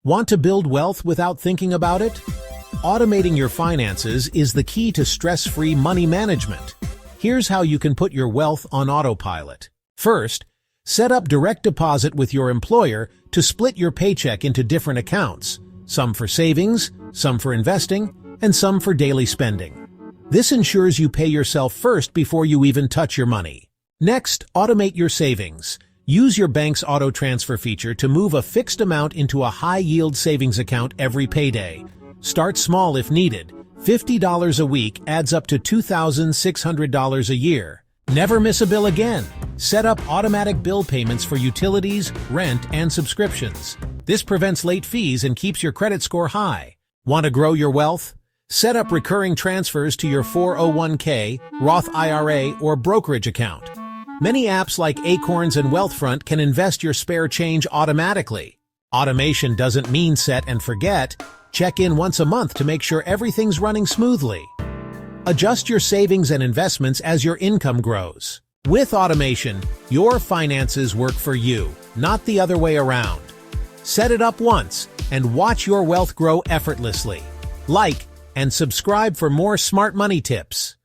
Want to build wealth without thinking about it? Automating your finances is the key to stress-free money management. Here's how you can put your wealth on autopilot. First, set up direct deposit with your employer to split your paycheck into different accounts, some for savings, some for investing, and some for daily spending. This ensures you pay yourself first before you even touch your money. Next, automate your savings. Use your bank's auto transfer feature to move a fixed amount into a high-yield savings account every payday. Start small if needed. $50 a week adds up to $2,600 a year. Never miss a bill again. Set up automatic bill payments for utilities, rent, and subscriptions. This prevents late fees and keeps your credit score high. Want to grow your wealth? Set up recurring transfers to your 401k, Roth IRA, or brokerage account. Many apps like Acorns and Wealthfront can invest your spare change automatically. Automation doesn't mean set and forget. Check in once a month to make sure everything's running smoothly. Adjust your savings and investments as your income grows. With automation, your finances work for you, not the other way around. Set it up once and watch your wealth grow effortlessly. Like and subscribe for more smart money tips.